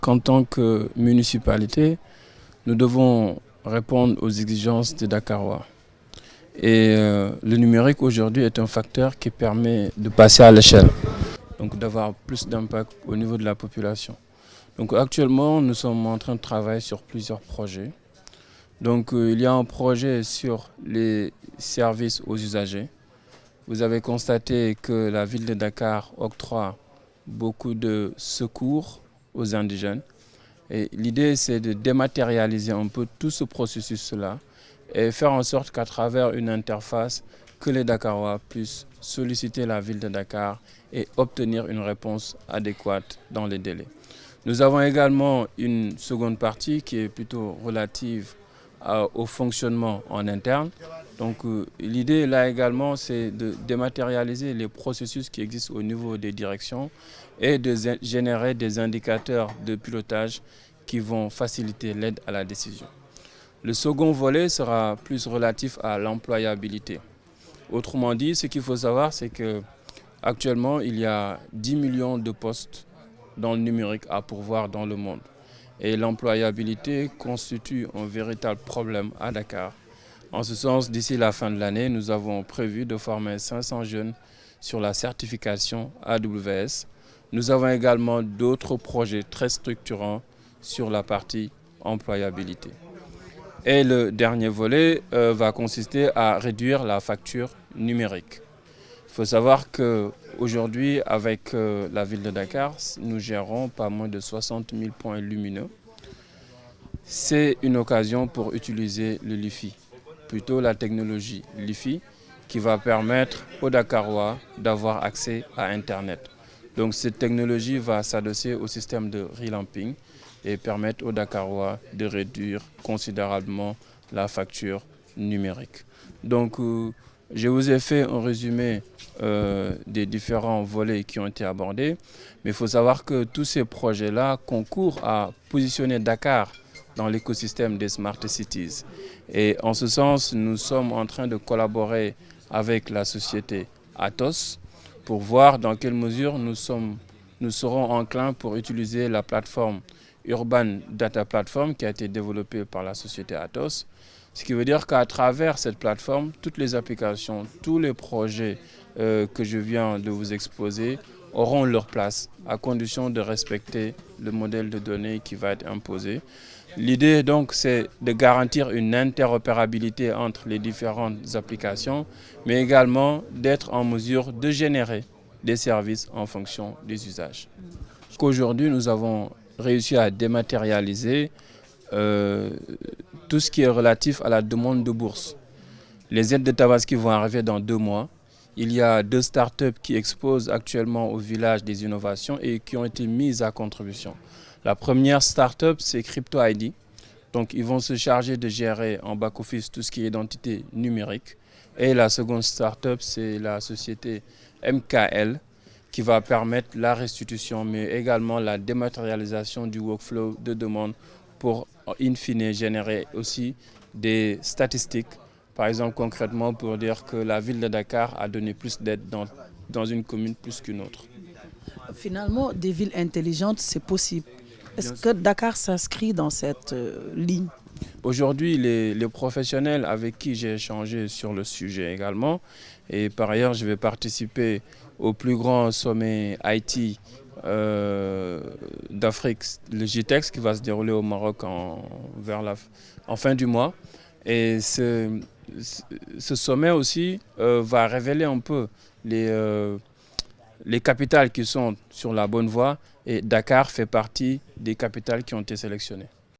qu'en tant que municipalité, nous devons répondre aux exigences des Dakarois. Et le numérique aujourd'hui est un facteur qui permet de passer à l'échelle, donc d'avoir plus d'impact au niveau de la population. Donc actuellement, nous sommes en train de travailler sur plusieurs projets. Donc il y a un projet sur les services aux usagers. Vous avez constaté que la ville de Dakar octroie beaucoup de secours aux indigènes. Et l'idée, c'est de dématérialiser un peu tout ce processus-là et faire en sorte qu'à travers une interface, que les Dakarois puissent solliciter la ville de Dakar et obtenir une réponse adéquate dans les délais. Nous avons également une seconde partie qui est plutôt relative au fonctionnement en interne. Donc l'idée là également, c'est de dématérialiser les processus qui existent au niveau des directions et de générer des indicateurs de pilotage qui vont faciliter l'aide à la décision. Le second volet sera plus relatif à l'employabilité. Autrement dit, ce qu'il faut savoir, c'est qu'actuellement, il y a 10 millions de postes dans le numérique à pourvoir dans le monde. Et l'employabilité constitue un véritable problème à Dakar. En ce sens, d'ici la fin de l'année, nous avons prévu de former 500 jeunes sur la certification AWS. Nous avons également d'autres projets très structurants sur la partie employabilité. Et le dernier volet va consister à réduire la facture numérique. Il faut savoir qu'aujourd'hui, avec la ville de Dakar, nous gérons pas moins de 60 000 points lumineux. C'est une occasion pour utiliser le LiFi, plutôt la technologie LiFi, qui va permettre aux Dakarois d'avoir accès à Internet. Donc cette technologie va s'adosser au système de relamping et permettre aux Dakarois de réduire considérablement la facture numérique. Donc je vous ai fait un résumé des différents volets qui ont été abordés, mais il faut savoir que tous ces projets-là concourent à positionner Dakar dans l'écosystème des Smart Cities. Et en ce sens, nous sommes en train de collaborer avec la société Atos pour voir dans quelle mesure nous serons enclins pour utiliser la plateforme Urban Data Platform qui a été développée par la société Atos. Ce qui veut dire qu'à travers cette plateforme, toutes les applications, tous les projets que je viens de vous exposer auront leur place à condition de respecter le modèle de données qui va être imposé. L'idée donc c'est de garantir une interopérabilité entre les différentes applications, mais également d'être en mesure de générer des services en fonction des usages. Aujourd'hui, nous avons réussi à dématérialiser tout ce qui est relatif à la demande de bourse. Les aides de Tabaski vont arriver dans 2 mois. Il y a 2 startups qui exposent actuellement au village des innovations et qui ont été mises à contribution. La première startup, c'est CryptoID. Donc, ils vont se charger de gérer en back-office tout ce qui est identité numérique. Et la seconde startup, c'est la société MKL qui va permettre la restitution, mais également la dématérialisation du workflow de demande pour, in fine, générer aussi des statistiques. Par exemple, concrètement, pour dire que la ville de Dakar a donné plus d'aide dans une commune plus qu'une autre. Finalement, des villes intelligentes, c'est possible. Est-ce que Dakar s'inscrit dans cette ligne? Aujourd'hui, les professionnels avec qui j'ai échangé sur le sujet également, et par ailleurs, je vais participer au plus grand sommet IT d'Afrique, le GITEX, qui va se dérouler au Maroc en fin du mois. Et ce sommet aussi va révéler un peu les capitales qui sont sur la bonne voie, et Dakar fait partie des capitales qui ont été sélectionnées.